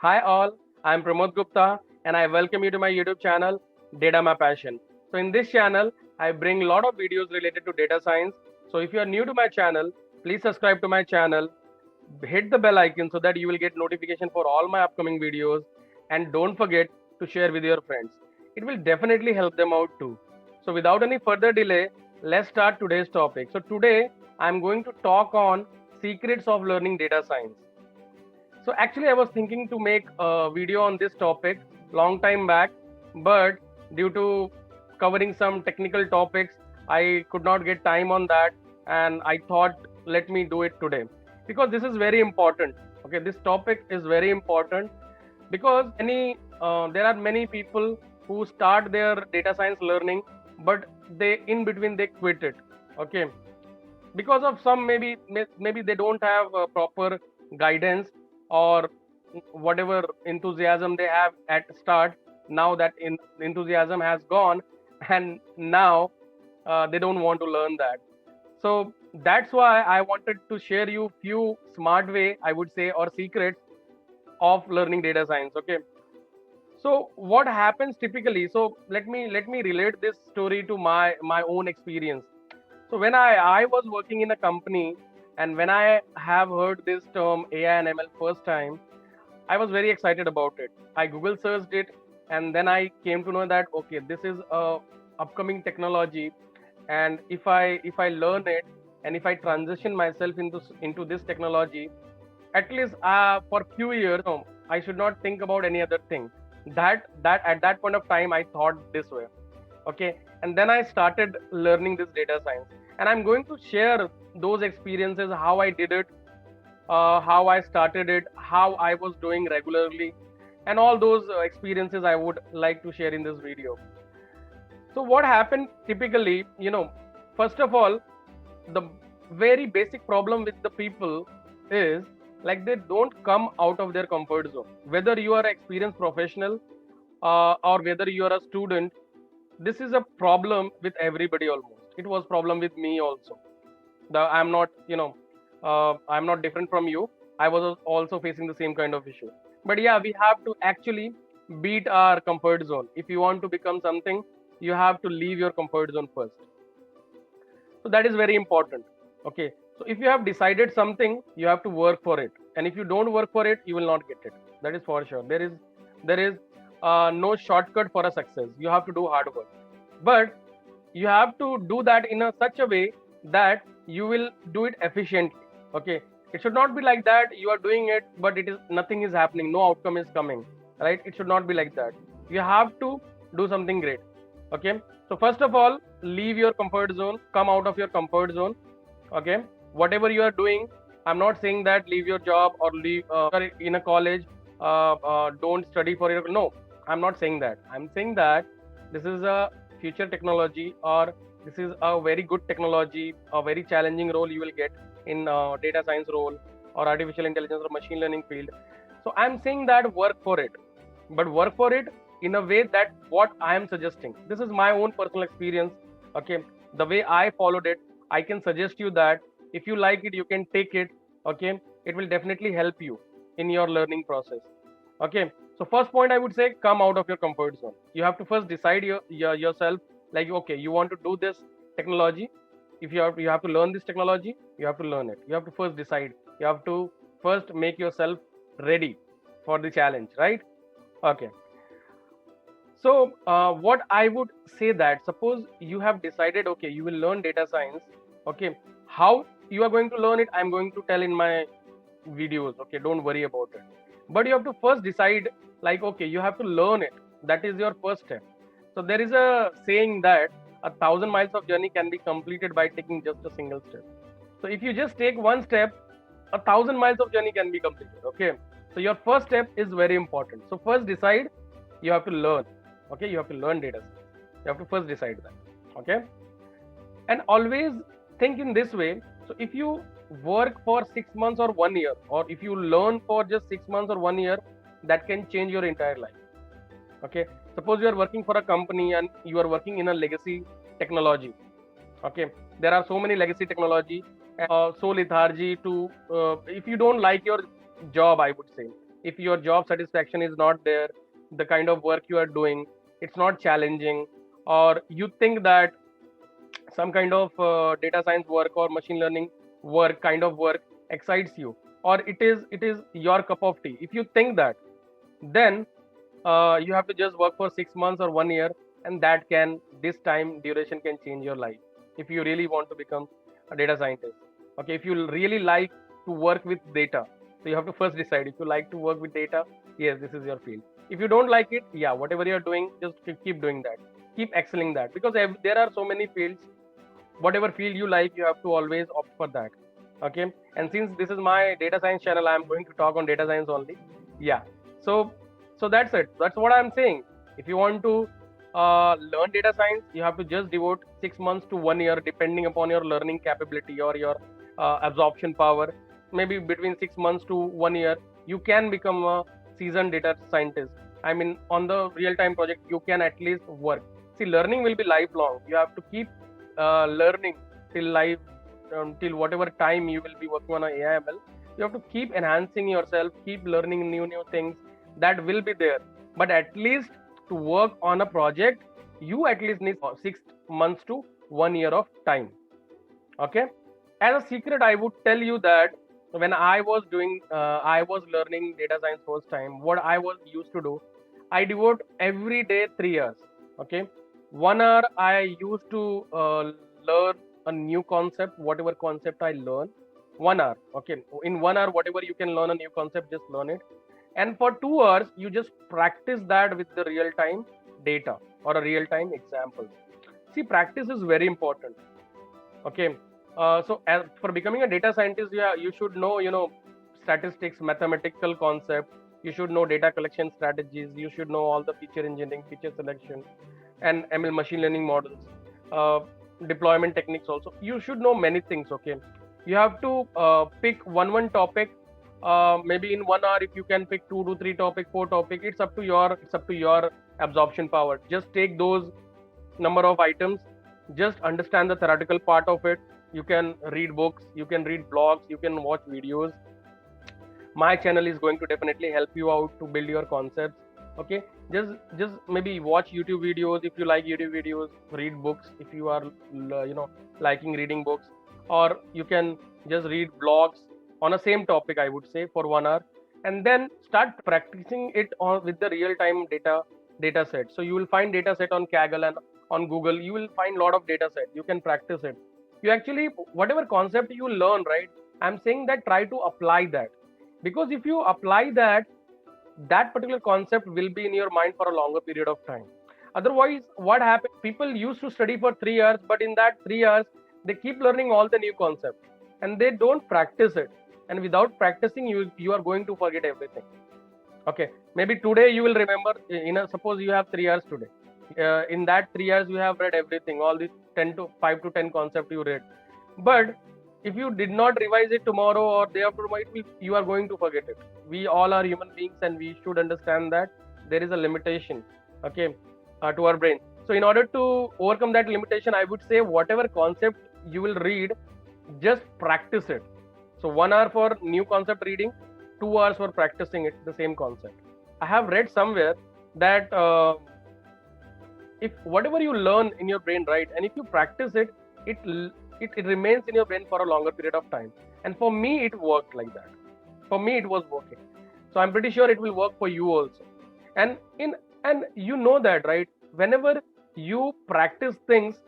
Hi all, I am Pramod Gupta and I welcome you to my YouTube channel Data My Passion. So in this channel, I bring a lot of videos related to data science. So if you are new to my channel, please subscribe to my channel, hit the bell icon so that you will get notification for all my upcoming videos, and don't forget to share with your friends. It will definitely help them out too. So without any further delay, let's start today's topic. So today I am going to talk on secrets of learning data science. So actually, I was thinking to make a video on this topic long time back, but due to covering some technical topics, I could not get time on that, and I thought let me do it today because this is very important. Okay, this topic is very important because there are many people who start their data science learning, but they in between they quit it. Okay, because of some maybe they don't have proper guidance or whatever enthusiasm they have at start. Now that enthusiasm has gone, and now they don't want to learn that. So that's why I wanted to share you few smart way, I would say, or secrets of learning data science. Okay, so what happens typically, so let me relate this story to my own experience. So when I was working in a company, and when I have heard this term AI and ML first time, I was very excited about it. I Google searched it, and then I came to know that okay, this is a upcoming technology, and if I learn it, and if I transition myself into this technology, at least for few years, no, I should not think about any other thing. That at that point of time, I thought this way. Okay, and then I started learning this data science, and I'm going to share those experiences, how I did it, how I started it, how I was doing regularly, and all those experiences I would like to share in this video. So what happened typically, first of all, the very basic problem with the people is like they don't come out of their comfort zone. Whether you are an experienced professional or whether you are a student, this is a problem with everybody almost. It was problem with me also. I'm not, I'm not different from you. I was also facing the same kind of issue. But yeah, we have to actually beat our comfort zone. If you want to become something, you have to leave your comfort zone first. So that is very important. Okay, so if you have decided something, you have to work for it, and if you don't work for it, you will not get it. That is for sure. There is no shortcut for a success. You have to do hard work, but you have to do that in a such a way that you will do it efficiently. Okay, it should not be like that you are doing it but it is nothing is happening, no outcome is coming, right? It should not be like that. You have to do something great. Okay, so first of all, leave your comfort zone, come out of your comfort zone. Okay, whatever you are doing, I'm not saying that leave your job or leave in a college, don't study for your, no, I'm not saying that. I'm saying that this is a future technology, or this is a very good technology, a very challenging role you will get in data science role or artificial intelligence or machine learning field. So I'm saying that work for it, but work for it in a way that what I am suggesting. This is my own personal experience. Okay, the way I followed it, I can suggest you that if you like it, you can take it. Okay, it will definitely help you in your learning process. Okay, so first point I would say, come out of your comfort zone. You have to first decide yourself, like okay, you want to do this technology. If you have to learn this technology, you have to learn it. You have to first decide. You have to first make yourself ready for the challenge, right? Okay, so what I would say that, suppose you have decided, okay, you will learn data science. Okay, how you are going to learn it, I'm going to tell in my videos. Okay, don't worry about it. But you have to first decide, like okay, you have to learn it. That is your first step. So there is a saying that 1,000 miles of journey can be completed by taking just a single step. So if you just take one step, 1,000 miles of journey can be completed. Okay, so your first step is very important. So first decide, you have to learn. Okay, you have to learn data science. You have to first decide that. Okay, and always think in this way. So if you work for 6 months or 1 year, or if you learn for just 6 months or 1 year, that can change your entire life. Okay, suppose you are working for a company and you are working in a legacy technology. Okay, there are so many legacy technology, so lethargy to if you don't like your job, I would say, if your job satisfaction is not there, the kind of work you are doing, it's not challenging, or you think that some kind of data science work or machine learning work kind of work excites you, or it is your cup of tea, if you think that, then you have to just work for 6 months or 1 year, and that can, this time duration can change your life if you really want to become a data scientist. Okay, if you really like to work with data, so you have to first decide if you like to work with data. Yes, this is your field. If you don't like it, yeah, whatever you're doing, just keep doing that, keep excelling that, because there are so many fields. Whatever field you like, you have to always opt for that. Okay, and since this is my data science channel, I'm going to talk on data science only. Yeah, so that's it, that's what I'm saying. If you want to learn data science, you have to just devote 6 months to 1 year, depending upon your learning capability or your absorption power. Maybe between 6 months to 1 year, you can become a seasoned data scientist. I mean, on the real time project, you can at least work. See, learning will be lifelong. You have to keep learning till life, till whatever time you will be working on a AI/ML. You have to keep enhancing yourself, keep learning new things. That will be there, but at least to work on a project, you at least need 6 months to 1 year of time. Okay, as a secret, I would tell you that when I was learning data science first time, what I was used to do, I devote every day 3 years. Okay, 1 hour I used to learn a new concept, whatever concept I learn. 1 hour, okay. In 1 hour, whatever you can learn a new concept, just learn it. And for 2 hours, you just practice that with the real time data or a real time example. See, practice is very important. Okay, so as for becoming a data scientist, yeah, you should know, statistics, mathematical concept. You should know data collection strategies. You should know all the feature engineering, feature selection, and ML machine learning models, uh, deployment techniques. Also, you should know many things. Okay, you have to pick one topic. Maybe in 1 hour, if you can pick 2 to 3 topic, 4 topic, it's up to your absorption power. Just take those number of items, just understand the theoretical part of it. You can read books, you can read blogs, you can watch videos. My channel is going to definitely help you out to build your concepts. Okay, just maybe watch YouTube videos if you like YouTube videos, read books if you are liking reading books, or you can just read blogs on a same topic, I would say, for 1 hour, and then start practicing it on with the real time data set. So you will find data set on Kaggle and on Google. You will find a lot of data set, you can practice it. You actually, whatever concept you learn, right, I'm saying that try to apply that, because if you apply that, that particular concept will be in your mind for a longer period of time. Otherwise, what happens, people used to study for 3 years, but in that 3 years they keep learning all the new concepts and they don't practice it, and without practicing, you are going to forget everything. Okay, maybe today you will remember, suppose you have 3 years today. In that 3 years you have read everything, all these 5 to 10 concepts you read, but if you did not revise it tomorrow or day after tomorrow, you are going to forget it. We all are human beings, and we should understand that there is a limitation, okay, to our brain. So in order to overcome that limitation, I would say whatever concept you will read, just practice it. So 1 hour for new concept reading, 2 hours for practicing it, the same concept. I have read somewhere that if whatever you learn in your brain, right, and if you practice it, it remains in your brain for a longer period of time. And for me, it worked like that. For me, it was working. So I'm pretty sure it will work for you also. And you know that, right? Whenever you practice things,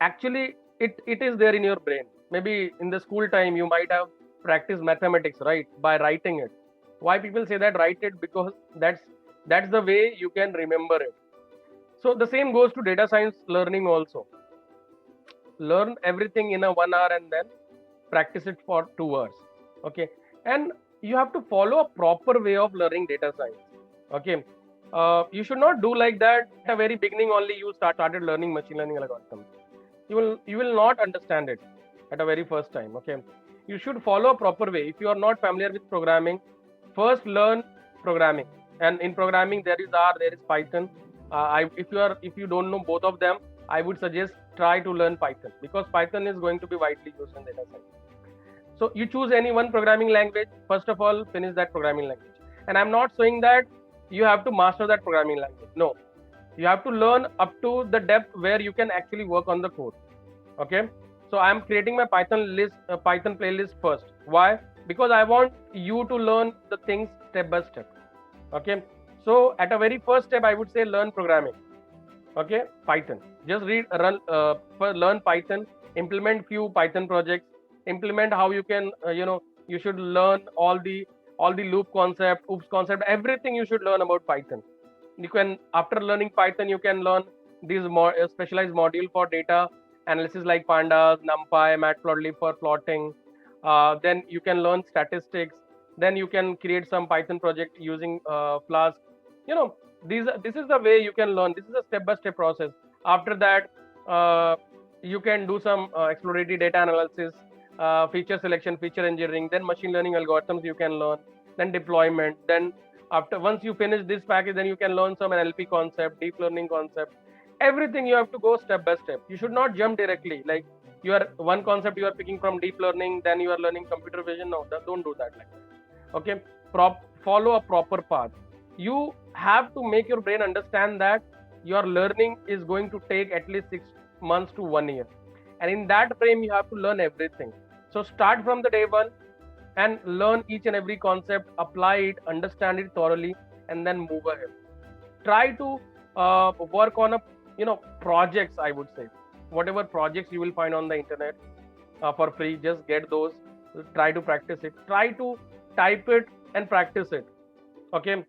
actually it is there in your brain. Maybe in the school time, you might have practiced mathematics, right, by writing it. Why people say that write it? Because that's the way you can remember it. So the same goes to data science learning also. Learn everything in a 1 hour and then practice it for 2 hours. Okay, and you have to follow a proper way of learning data science. Okay, you should not do like that at the very beginning only you started learning machine learning algorithms. You will not understand it at a very first time. Okay, you should follow a proper way. If you are not familiar with programming, first learn programming. And in programming, there is R, there is Python. If you don't know both of them, I would suggest try to learn Python, because Python is going to be widely used in data science. So you choose any one programming language. First of all, finish that programming language. And I'm not saying that you have to master that programming language. No, you have to learn up to the depth where you can actually work on the code. Okay, so I'm creating my Python playlist first. Why? Because I want you to learn the things step by step. Okay, so at a very first step, I would say learn programming. Okay, Python. Just learn Python, implement few Python projects, implement how you can, you should learn all the loop concept, oops concept, everything you should learn about Python. You can, after learning Python, you can learn these more specialized module for data analysis like Pandas, NumPy, Matplotlib for plotting. Then you can learn statistics. Then you can create some Python project using Flask. You know, this is the way you can learn. This is a step-by-step process. After that, you can do some exploratory data analysis, feature selection, feature engineering, then machine learning algorithms you can learn, then deployment, then after once you finish this package, then you can learn some NLP concept, deep learning concept. Everything you have to go step by step. You should not jump directly. Like you are one concept you are picking from deep learning, then you are learning computer vision. No, don't do that like that. Okay, follow a proper path. You have to make your brain understand that your learning is going to take at least 6 months to 1 year, and in that frame you have to learn everything. So start from the day one and learn each and every concept, apply it, understand it thoroughly, and then move ahead. Try to work on projects. I would say whatever projects you will find on the internet for free, just get those. Try to practice it. Try to type it and practice it. Okay.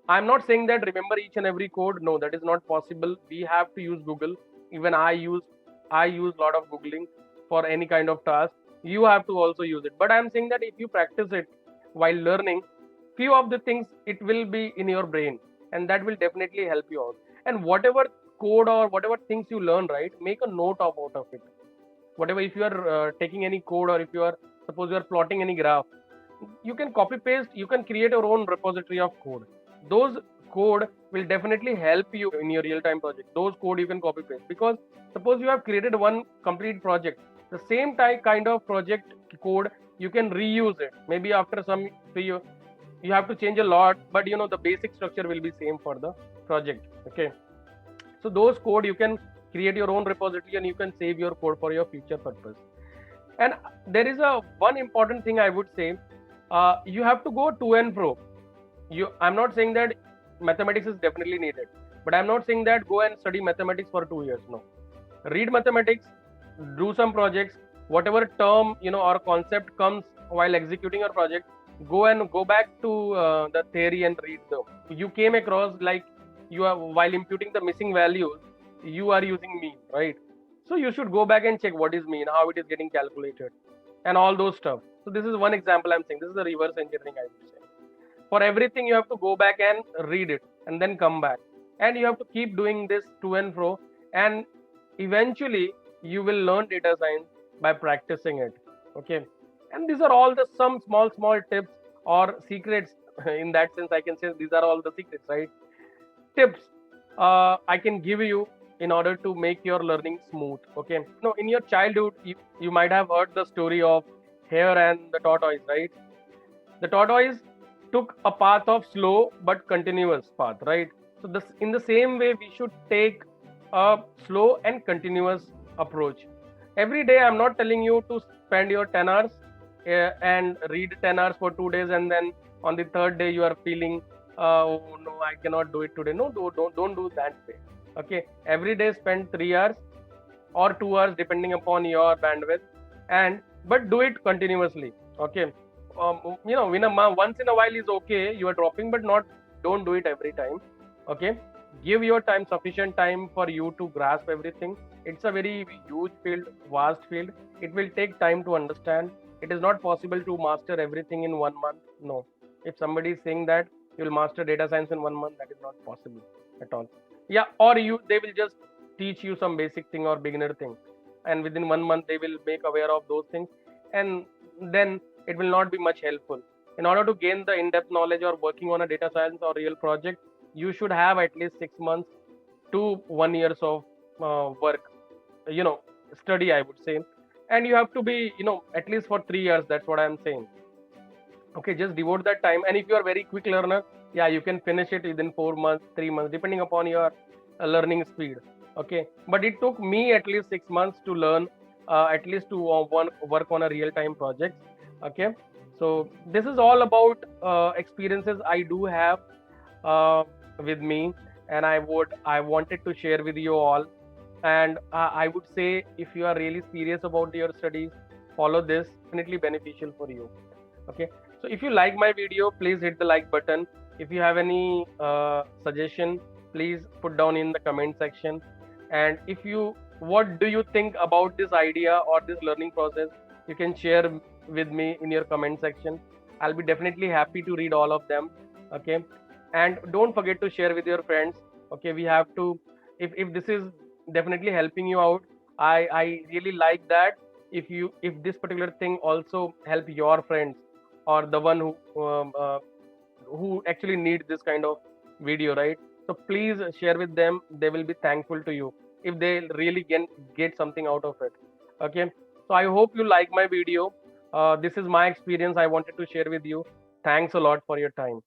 I'm not saying that remember each and every code. No, that is not possible. We have to use Google. Even I use a lot of Googling for any kind of task. You have to also use it. But I'm saying that if you practice it while learning, few of the things it will be in your brain, and that will definitely help you out. And whatever code or whatever things you learn, right, make a note of out of it. Whatever, if you are taking any code, or if you are, suppose you are plotting any graph, you can copy paste, you can create your own repository of code. Those code will definitely help you in your real time project. Those code you can copy paste, because suppose you have created one complete project, the same type kind of project code you can reuse it. Maybe after some you have to change a lot, but the basic structure will be same for the project. Okay, so those code you can create your own repository, and you can save your code for your future purpose. And there is a one important thing I would say. You have to go to and fro. I'm not saying that mathematics is definitely needed, but I'm not saying that go and study mathematics for 2 years. No, read mathematics, do some projects, whatever term or concept comes while executing your project, go back to the theory and read them. You came across, like, you are, while imputing the missing values, you are using mean, right? So you should go back and check what is mean, how it is getting calculated, and all those stuff. So this is one example I'm saying. This is a reverse engineering, I would say. For everything you have to go back and read it and then come back, and you have to keep doing this to and fro, and eventually you will learn data science by practicing it. Okay, and these are all the some small tips or secrets. In that sense, I can say these are all the secrets, right? Tips I can give you in order to make your learning smooth. Okay, in your childhood, you might have heard the story of hare and the tortoise, right? The tortoise took a path of slow but continuous path, right? So this, in the same way, we should take a slow and continuous approach. Every day, I'm not telling you to spend your 10 hours and read 10 hours for 2 days, and then on the third day you are feeling, oh no, I cannot do it today. No, don't do that way. Okay, every day spend 3 hours or 2 hours depending upon your bandwidth, but do it continuously. Okay, once in a while is okay, you are dropping, but don't do it every time. Okay, give your time, sufficient time for you to grasp everything. It's a very huge field, vast field. It will take time to understand. It is not possible to master everything in 1 month. No, if somebody is saying that you will master data science in 1 month, that is not possible at all. Yeah, or they will just teach you some basic thing or beginner thing, and within 1 month they will make aware of those things, and then it will not be much helpful. In order to gain the in-depth knowledge or working on a data science or real project, you should have at least 6 months to 1 years of work, study, I would say. And you have to be, at least for 3 years. That's what I'm saying. Okay, just devote that time. And if you are very quick learner, yeah, you can finish it within 4 months, 3 months, depending upon your learning speed. Okay, but it took me at least 6 months to learn, at least to work on a real time project. Okay, so this is all about experiences I do have uh, with me, and I wanted to share with you all. And I would say, if you are really serious about your studies, follow this. Definitely beneficial for you. Okay, so if you like my video, please hit the like button. If you have any suggestion, please put down in the comment section. And if you, what do you think about this idea or this learning process, you can share with me in your comment section. I'll be definitely happy to read all of them. Okay, and don't forget to share with your friends. Okay, we have to, if this is definitely helping you out, I really like that. If this particular thing also help your friends, or the one who actually need this kind of video, right? So please share with them. They will be thankful to you if they really get something out of it. Okay, so I hope you like my video. This is my experience I wanted to share with you. Thanks a lot for your time.